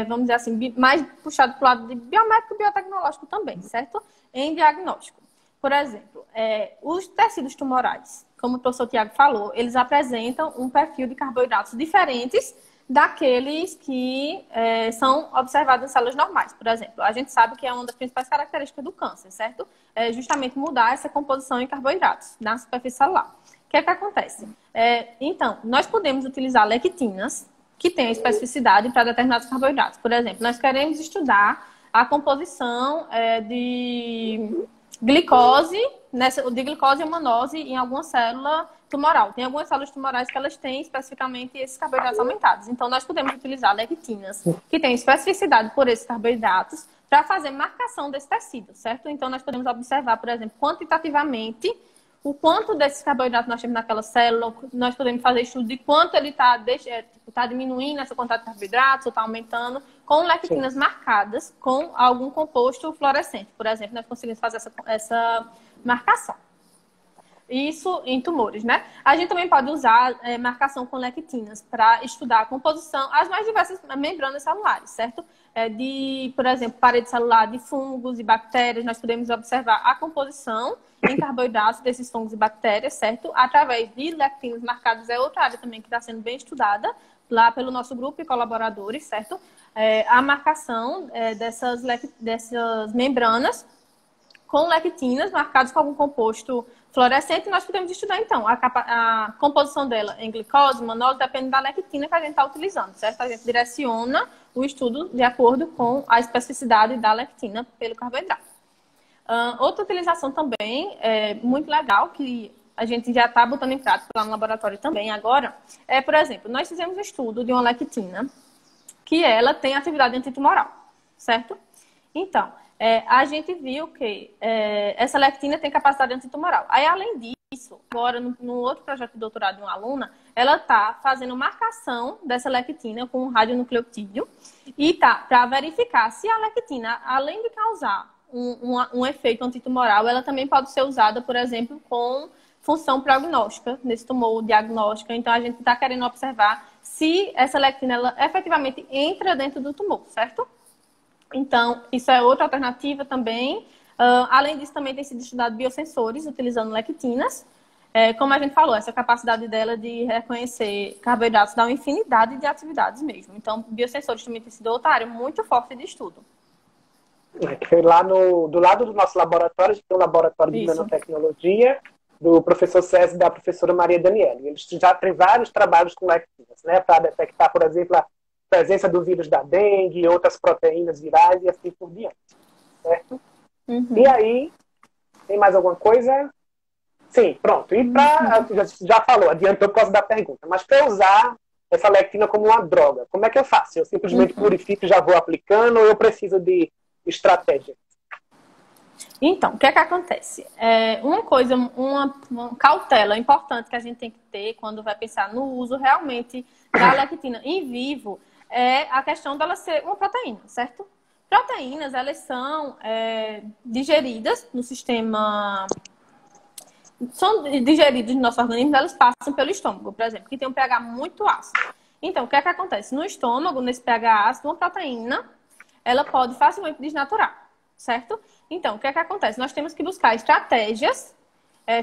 vamos dizer assim, mais puxado para o lado de biomédico e biotecnológico também, certo? Em diagnóstico. Por exemplo, os tecidos tumorais, como o professor Tiago falou, eles apresentam um perfil de carboidratos diferentes daqueles que são observados em células normais. Por exemplo, a gente sabe que é uma das principais características do câncer, certo? É justamente mudar essa composição em carboidratos na superfície celular. O que é que acontece? Então, nós podemos utilizar lectinas que têm especificidade para determinados carboidratos. Por exemplo, nós queremos estudar a composição de glicose e humanose em alguma célula tumoral. Tem algumas células tumorais que elas têm especificamente esses carboidratos aumentados. Então, nós podemos utilizar lectinas que têm especificidade por esses carboidratos para fazer marcação desse tecido, certo? Então, nós podemos observar, por exemplo, quantitativamente o quanto desses carboidratos nós temos naquela célula. Nós podemos fazer estudo de quanto ele está diminuindo essa quantidade de carboidratos ou está aumentando, com lectinas marcadas com algum composto fluorescente. Por exemplo, nós conseguimos fazer essa marcação. Isso em tumores, né? A gente também pode usar marcação com lectinas para estudar a composição, as mais diversas membranas celulares, certo? Por exemplo, parede celular de fungos e bactérias, nós podemos observar a composição em carboidratos desses fungos e bactérias, certo? Através de lectinas marcadas, é outra área também que está sendo bem estudada lá pelo nosso grupo e colaboradores, certo? A marcação dessas membranas com lectinas marcadas com algum composto fluorescente, nós podemos estudar, então, a composição dela em glicose, manose, depende da lectina que a gente está utilizando, certo? A gente direciona o estudo de acordo com a especificidade da lectina pelo carboidrato. Outra utilização também, muito legal, que a gente já está botando em prática lá no laboratório também agora, por exemplo, nós fizemos um estudo de uma lectina que ela tem atividade antitumoral, certo? Então, a gente viu que essa lectina tem capacidade antitumoral. Aí, além disso, agora, no outro projeto de doutorado de uma aluna, ela está fazendo marcação dessa lectina com um radionucleotídeo e tá para verificar se a lectina, além de causar um efeito antitumoral, ela também pode ser usada, por exemplo, com função prognóstica nesse tumor diagnóstica. Então, a gente está querendo observar se essa lectina ela efetivamente entra dentro do tumor, certo? Então, isso é outra alternativa também. Além disso, também tem sido estudado biosensores utilizando lectinas. Como a gente falou, essa capacidade dela de reconhecer carboidratos dá uma infinidade de atividades mesmo. Então, biosensores também tem sido outra área muito forte de estudo. Lá do lado do nosso laboratório, a gente tem um laboratório de nanotecnologia do professor César e da professora Maria Daniela. Eles já têm vários trabalhos com lectinas, né, para detectar, por exemplo, a presença do vírus da dengue, outras proteínas virais e assim por diante. Certo? Uhum. E aí, tem mais alguma coisa? Sim, pronto. E já falou, adiantou por causa da pergunta, mas para usar essa lectina como uma droga, como é que eu faço? Eu simplesmente purifico e já vou aplicando ou eu preciso de estratégia? Então, o que é que acontece? Uma cautela importante que a gente tem que ter quando vai pensar no uso realmente da lectina em vivo é a questão dela ser uma proteína, certo? Proteínas, elas são digeridas no sistema... São digeridas no nosso organismo, elas passam pelo estômago, por exemplo, que tem um pH muito ácido. Então, o que é que acontece? No estômago, nesse pH ácido, uma proteína, ela pode facilmente desnaturar, certo? Então, o que é que acontece? Nós temos que buscar estratégias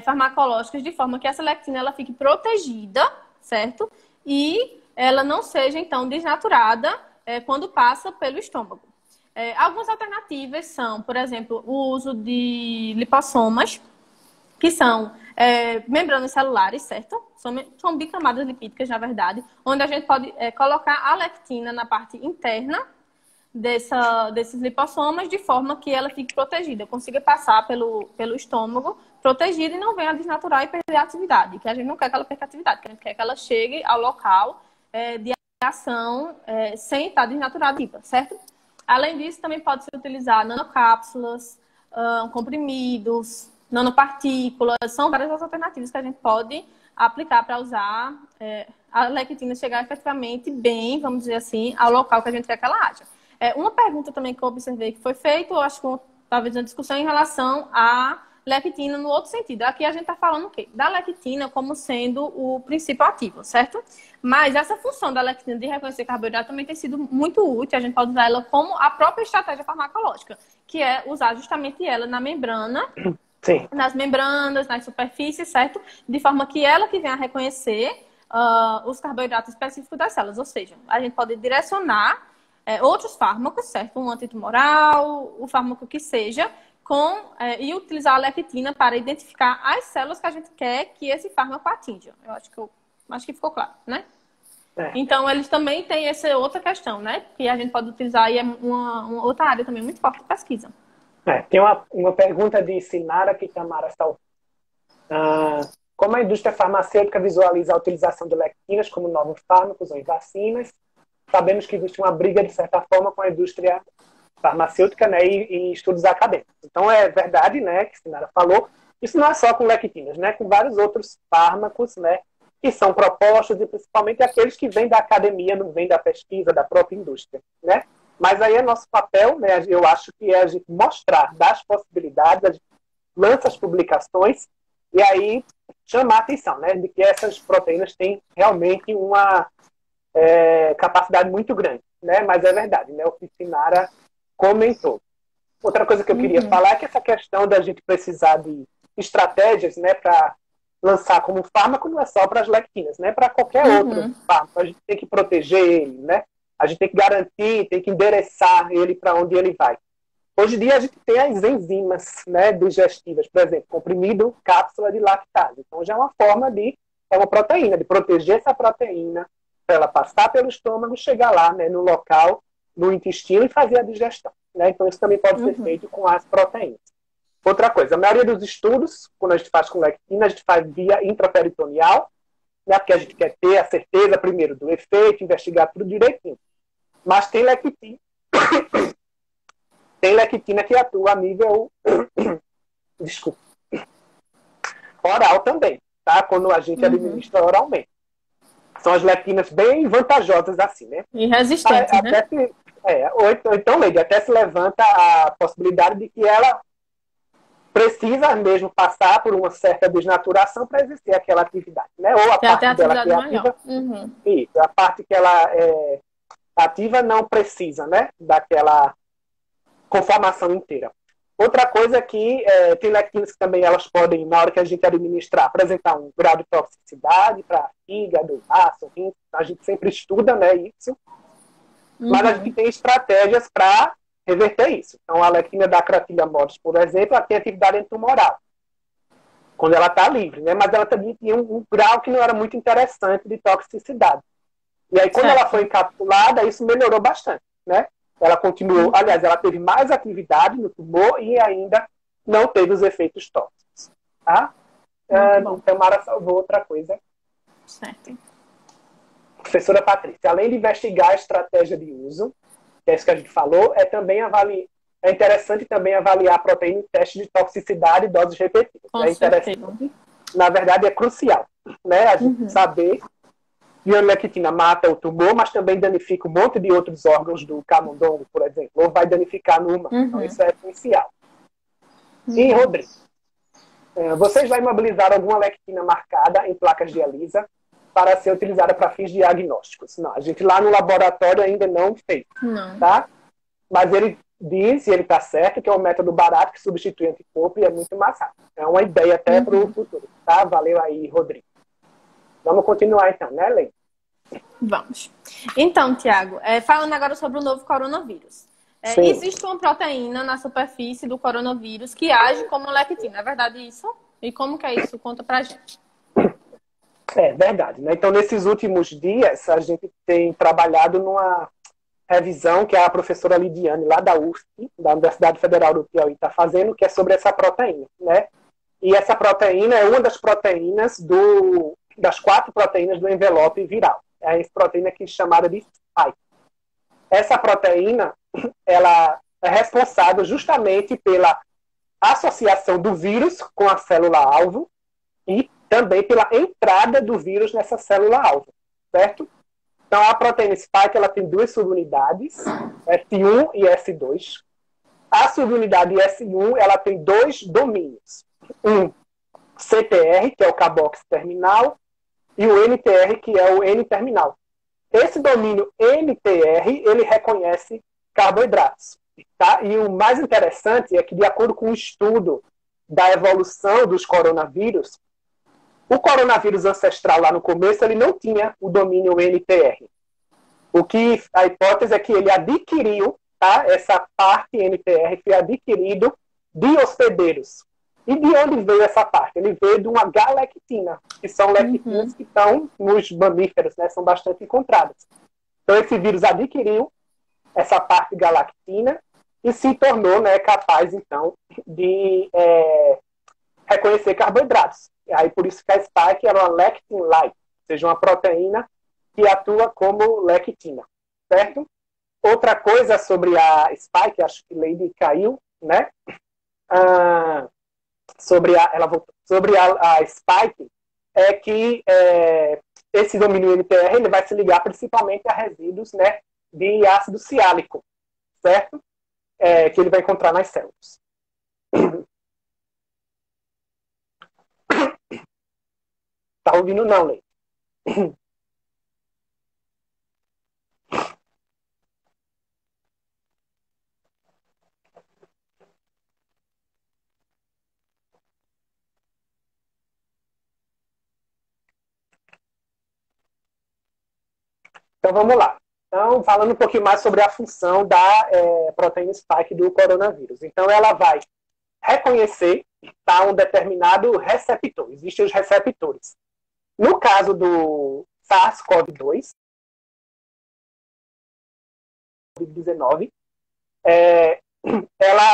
farmacológicas de forma que essa lectina ela fique protegida, certo? E ela não seja, então, desnaturada quando passa pelo estômago. Algumas alternativas são, por exemplo, o uso de lipossomas, que são membranas celulares, certo? São bicamadas lipídicas, na verdade, onde a gente pode colocar a lectina na parte interna desses lipossomas, de forma que ela fique protegida, consiga passar pelo estômago protegida e não venha a desnaturar e perder a atividade, que a gente não quer que ela perca a atividade, que a gente quer que ela chegue ao local de ação sem estar desnaturada, certo? Além disso, também pode se utilizar nanocápsulas, comprimidos, nanopartículas, são várias as alternativas que a gente pode aplicar para usar a lectina chegar efetivamente bem, vamos dizer assim, ao local que a gente quer que ela haja. Uma pergunta também que eu observei que foi feita, eu acho que talvez uma discussão em relação à lectina no outro sentido. Aqui a gente está falando o quê? Da lectina como sendo o princípio ativo, certo? Mas essa função da lectina de reconhecer carboidrato também tem sido muito útil. A gente pode usar ela como a própria estratégia farmacológica, que é usar justamente ela na membrana, sim, nas membranas, nas superfícies, certo? De forma que ela que venha a reconhecer os carboidratos específicos das células. Ou seja, a gente pode direcionar outros fármacos, certo? Um antitumoral, o fármaco que seja, e utilizar a lectina para identificar as células que a gente quer que esse fármaco atinja. Eu acho que ficou claro, né? Então, eles também têm essa outra questão, né? Que a gente pode utilizar e é uma outra área também muito forte de pesquisa. Tem uma pergunta de Sinara Kitamara Sal. Como a indústria farmacêutica visualiza a utilização de lectinas como novos fármacos ou em vacinas? Sabemos que existe uma briga, de certa forma, com a indústria farmacêutica, né, e estudos acadêmicos. Então, é verdade, né, que a Sinara falou, isso não é só com lectinas, né, com vários outros fármacos, né, que são propostos, e principalmente aqueles que vêm da academia, não vêm da pesquisa, da própria indústria, né? Mas aí é nosso papel, né, eu acho que é a gente mostrar das possibilidades, a gente lança as publicações E aí chamar a atenção, né, de que essas proteínas têm realmente uma capacidade muito grande, né? Mas é verdade, né? O que Sinara comentou. Outra coisa que eu queria falar é que essa questão da gente precisar de estratégias, né, para lançar como fármaco não é só para as lectinas, né? Para qualquer outro fármaco, a gente tem que proteger ele, né? A gente tem que garantir, tem que endereçar ele para onde ele vai. Hoje em dia a gente tem as enzimas, né, digestivas, por exemplo, comprimido, cápsula de lactase. Então já é uma forma é uma proteína, de proteger essa proteína para ela passar pelo estômago, chegar lá, né, no local, no intestino e fazer a digestão, né? Então isso também pode ser feito com as proteínas. Outra coisa, a maioria dos estudos, quando a gente faz com lectina, a gente faz via intraperitoneal, né, porque a gente quer ter a certeza primeiro do efeito, investigar tudo direitinho. Mas tem lectina que atua a nível desculpa, oral também, tá? Quando a gente administra oralmente. São as lectinas bem vantajosas assim, né? E resistentes, até né? Ou então, Leide, até se levanta a possibilidade de que ela precisa mesmo passar por uma certa desnaturação para exercer aquela atividade, né? Ou a parte dela que é ativa, isso, a parte que ela é ativa não precisa, né? Daquela conformação inteira. Outra coisa é que tem lectinas que também elas podem, na hora que a gente administrar, apresentar um grau de toxicidade para fígado, baço, rim. A gente sempre estuda, né, isso. Mas a gente tem estratégias para reverter isso. Então, a lectina da Acratilia modus, por exemplo, ela tem atividade antumoral, quando ela está livre, né? Mas ela também tinha um grau que não era muito interessante de toxicidade. E aí, quando ela foi encapsulada, isso melhorou bastante, né? Ela continuou, aliás, ela teve mais atividade no tumor e ainda não teve os efeitos tóxicos. Tá? Então, Mara salvou outra coisa. Certo. Professora Patrícia, além de investigar a estratégia de uso, que é isso que a gente falou, é interessante também avaliar a proteína em teste de toxicidade e doses repetidas. É interessante, na verdade, é crucial, né? A gente saber que a lectina mata o tumor, mas também danifica um monte de outros órgãos do camundongo, por exemplo, ou vai danificar no humano. Então, isso é essencial. E, Rodrigo, vocês já imobilizaram alguma lectina marcada em placas de ELISA para ser utilizada para fins diagnósticos? Não, a gente lá no laboratório ainda não fez. Não. Tá? Mas ele diz, e ele está certo, que é um método barato que substitui anticorpo e é muito mais rápido. É uma ideia até para o futuro. Tá? Valeu aí, Rodrigo. Vamos continuar então, né, Lei? Vamos. Então, Tiago, falando agora sobre o novo coronavírus. Existe uma proteína na superfície do coronavírus que age como lectina. É verdade isso? E como que é isso? Conta pra gente. É verdade, né? Então, nesses últimos dias, a gente tem trabalhado numa revisão que a professora Lidiane, lá da UFSC, da Universidade Federal do Piauí, está fazendo, que é sobre essa proteína, né? E essa proteína é uma das proteínas das 4 proteínas do envelope viral. É a proteína que é chamada de spike. Essa proteína, ela é responsável justamente pela associação do vírus com a célula-alvo e também pela entrada do vírus nessa célula-alvo, certo? Então, a proteína spike, ela tem 2 subunidades, S1 e S2. A subunidade S1, ela tem 2 domínios. Um CTR, que é o carbox terminal, e o NTR, que é o N-terminal. Esse domínio NTR, ele reconhece carboidratos. Tá? E o mais interessante é que, de acordo com o estudo da evolução dos coronavírus, o coronavírus ancestral lá no começo, ele não tinha o domínio NTR. A hipótese é que ele adquiriu, tá? Essa parte NTR foi adquirido de hospedeiros. E de onde veio essa parte? Ele veio de uma galectina, que são lectinas que estão nos mamíferos, né? São bastante encontradas. Então, esse vírus adquiriu essa parte galactina e se tornou, né, capaz, então, de reconhecer carboidratos. E aí, por isso que a spike era uma lectin-like, ou seja, uma proteína que atua como lectina, certo? Outra coisa sobre a spike, acho que Lady caiu, né? Sobre a spike, é que esse domínio NTR ele vai se ligar principalmente a resíduos, né, de ácido ciálico, certo? Que ele vai encontrar nas células. Tá ouvindo não, Lei? Então vamos lá. Então, falando um pouquinho mais sobre a função da proteína spike do coronavírus. Então, ela vai reconhecer um determinado receptor. Existem os receptores. No caso do SARS-CoV-2, COVID-19,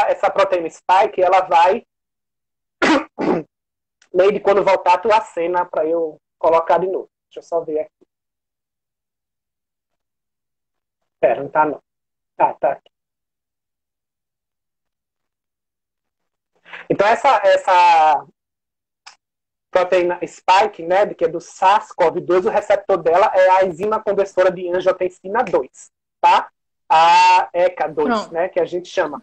essa proteína spike, ela vai, meio de quando voltar a tua cena para eu colocar de novo. Deixa eu só ver aqui. Pera, não tá não. Tá aqui. Então, essa proteína spike, né, que é do SARS-CoV-2, o receptor dela é a enzima conversora de angiotensina 2, tá? A ECA2, né, que a gente chama.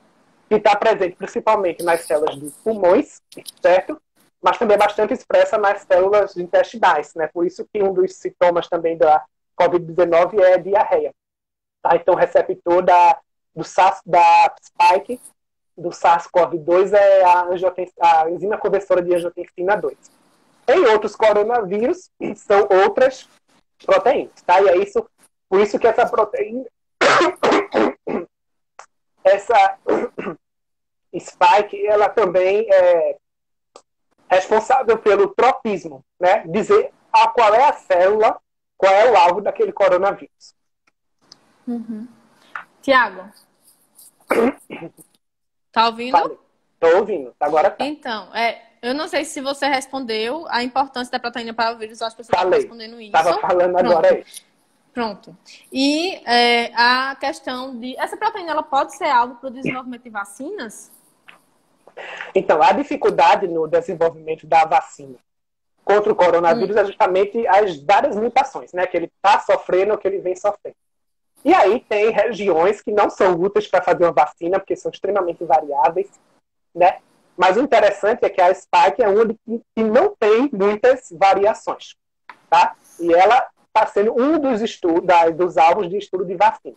Que está presente principalmente nas células dos pulmões, certo? Mas também é bastante expressa nas células intestinais, né? Por isso que um dos sintomas também da COVID-19 é diarreia. Tá? Então, o receptor da spike do SARS-CoV-2 é a enzima conversora de angiotensina 2. Em outros coronavírus, são outras proteínas, tá? E é isso, por isso que essa proteína, essa spike, ela também é responsável pelo tropismo, né? Dizer qual é a célula, qual é o alvo daquele coronavírus. Tiago, tá ouvindo? Tô ouvindo, agora tá. Então, eu não sei se você respondeu a importância da proteína para o vírus, as pessoas estão respondendo isso. Tava falando agora aí. Pronto. E a questão de... Essa proteína, ela pode ser alvo para o desenvolvimento de vacinas? Então, a dificuldade no desenvolvimento da vacina contra o coronavírus é justamente as várias mutações, né? Que ele está sofrendo ou que ele vem sofrendo. E aí tem regiões que não são úteis para fazer uma vacina, porque são extremamente variáveis, né? Mas o interessante é que a spike é uma que não tem muitas variações, tá? E ela está sendo um dos alvos de estudo de vacina.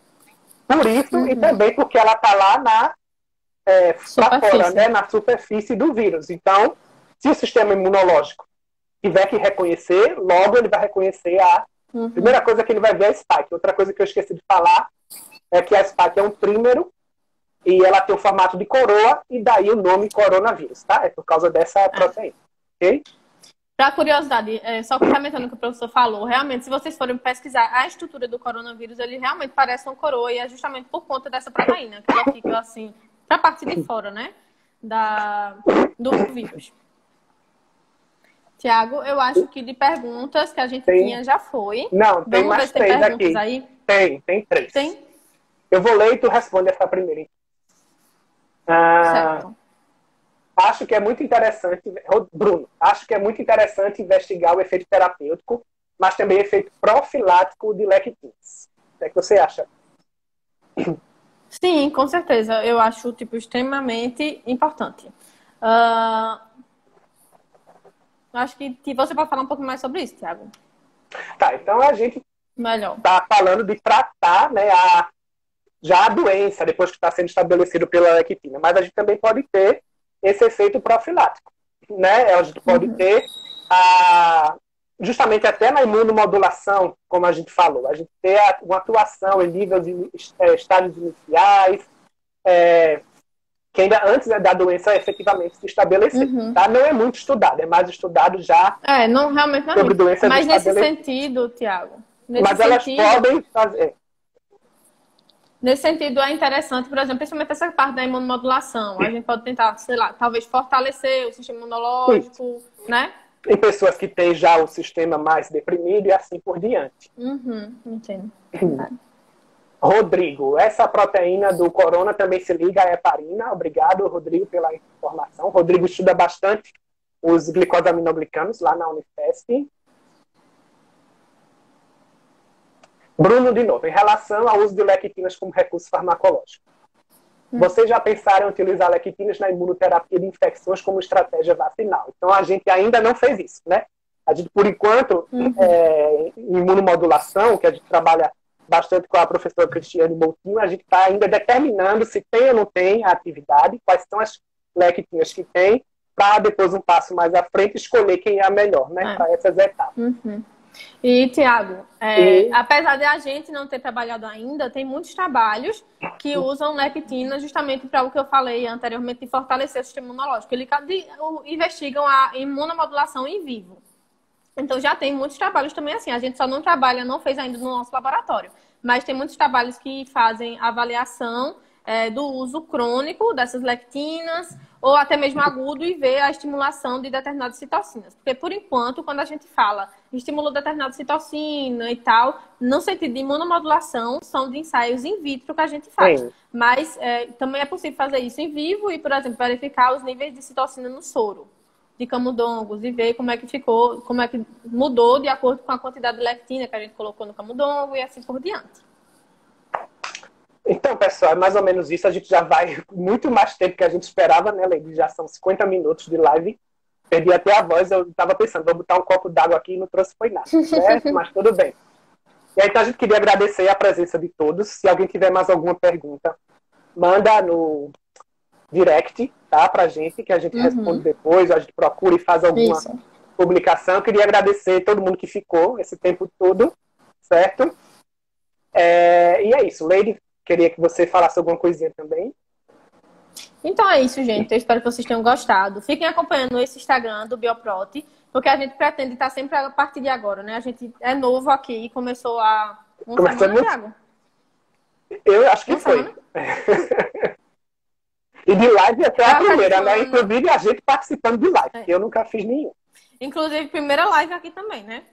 Por isso, e também porque ela está lá para fora, né? Na superfície do vírus. Então, se o sistema imunológico tiver que reconhecer, logo ele vai reconhecer a primeira coisa que ele vai ver é a spike. Outra coisa que eu esqueci de falar é que a spike é um trímero e ela tem o formato de coroa e daí o nome coronavírus, tá? É por causa dessa proteína, ok? Para curiosidade, só complementando o que o professor falou, realmente, se vocês forem pesquisar a estrutura do coronavírus, ele realmente parece uma coroa e é justamente por conta dessa proteína, que ela fica assim, para a parte de fora, né? Do vírus. Tiago, eu acho que de perguntas que a gente tinha já foi. Não, tem mais 3 aqui. Aí? Tem 3. Tem? Eu vou ler e tu responde essa primeira. Certo. Acho que é muito interessante, Bruno, acho que é muito interessante investigar o efeito terapêutico, mas também o efeito profilático de lectinas. O que você acha? Sim, com certeza. Eu acho extremamente importante. Acho que você pode falar um pouco mais sobre isso, Tiago. Tá, então a gente está falando de tratar, né, já a doença, depois que está sendo estabelecido pela lectina. Mas a gente também pode ter esse efeito profilático, né? A gente pode ter justamente até na imunomodulação, como a gente falou, a gente ter uma atuação em níveis, estágios iniciais, que ainda antes da doença efetivamente se estabelecer. Tá? Não é muito estudado, é mais estudado já não, realmente não é sobre doenças Mas nesse sentido, Tiago, elas podem fazer. Nesse sentido, é interessante, por exemplo, principalmente essa parte da imunomodulação. A gente pode tentar, sei lá, talvez fortalecer o sistema imunológico, né? Em pessoas que têm já o sistema mais deprimido e assim por diante. Entendo. Rodrigo, essa proteína do corona também se liga à heparina. Obrigado, Rodrigo, pela informação. Rodrigo estuda bastante os glicosaminoglicanos lá na Unifesp. Bruno, de novo, em relação ao uso de lectinas como recurso farmacológico. Vocês já pensaram em utilizar lectinas na imunoterapia de infecções como estratégia vacinal? Então, a gente ainda não fez isso, né? A gente, por enquanto, em imunomodulação, que a gente trabalha bastante com a professora Cristiane Moutinho, a gente está ainda determinando se tem ou não tem a atividade, quais são as lectinas que tem, para depois, um passo mais à frente, escolher quem é a melhor, né, para essas etapas. E, Tiago, apesar de a gente não ter trabalhado ainda, tem muitos trabalhos que usam leptina justamente para o que eu falei anteriormente, de fortalecer o sistema imunológico. Eles investigam a imunomodulação em vivo. Então, já tem muitos trabalhos também assim. A gente só não trabalha, não fez ainda no nosso laboratório. Mas tem muitos trabalhos que fazem avaliação do uso crônico dessas lectinas, ou até mesmo agudo, e ver a estimulação de determinadas citocinas. Porque, por enquanto, quando a gente fala estimulou determinada citocina e tal, no sentido de imunomodulação, são de ensaios in vitro que a gente faz. Sim. Mas também é possível fazer isso em vivo e, por exemplo, verificar os níveis de citocina no soro de camundongos e ver como é que ficou, como é que mudou de acordo com a quantidade de lectina que a gente colocou no camundongo e assim por diante. Então, pessoal, é mais ou menos isso. A gente já vai muito mais tempo que a gente esperava, né, Lady? Já são 50 minutos de live. Perdi até a voz, eu estava pensando, vou botar um copo d'água aqui e não trouxe foi nada, certo? Mas tudo bem. E aí, então, a gente queria agradecer a presença de todos. Se alguém tiver mais alguma pergunta, manda no direct, tá, pra gente, que a gente responde depois, a gente procura e faz alguma publicação. Eu queria agradecer todo mundo que ficou esse tempo todo, certo? E é isso. Lady, queria que você falasse alguma coisinha também. Então é isso, gente. Eu espero que vocês tenham gostado. Fiquem acompanhando esse Instagram do Bioprot, porque a gente pretende estar sempre a partir de agora, né? A gente é novo aqui, começou há uma semana, Thiago? Eu acho que foi. E de live até a primeira, né? Inclusive a gente participando de live. Eu nunca fiz nenhum. Inclusive, primeira live aqui também, né?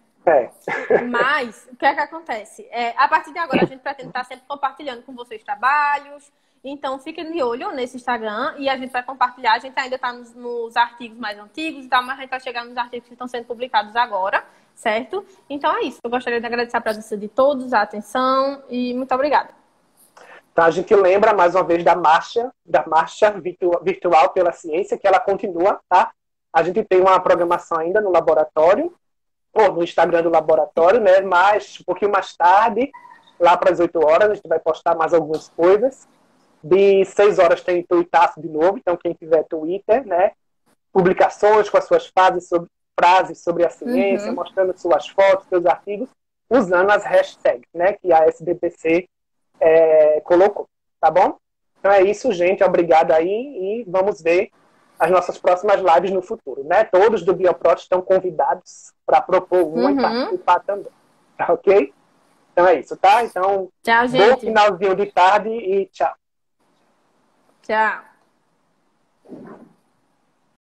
Mas, o que é que acontece? A partir de agora, a gente pretende estar sempre compartilhando com vocês trabalhos. Então, fiquem de olho nesse Instagram e a gente vai compartilhar. A gente ainda está nos artigos mais antigos e tal, mas a gente vai chegar nos artigos que estão sendo publicados agora, certo? Então, é isso. Eu gostaria de agradecer a presença de todos, a atenção e muito obrigada. Então, a gente lembra mais uma vez da marcha virtual pela ciência, que ela continua, tá? A gente tem uma programação ainda no laboratório, ou no Instagram do laboratório, né? Mas um pouquinho mais tarde, lá para as 8 horas, a gente vai postar mais algumas coisas. De 6 horas tem Tuitaço de novo, então quem tiver Twitter, né? Publicações com as suas frases sobre a ciência, mostrando suas fotos, seus artigos, usando as hashtags, né? Que a SBPC colocou, tá bom? Então é isso, gente. Obrigado aí e vamos ver as nossas próximas lives no futuro, né? Todos do Bioprot estão convidados para propor uma e participar também, tá ok? Então é isso, tá? Então, tchau, gente. Bom finalzinho de tarde e tchau. Tchau.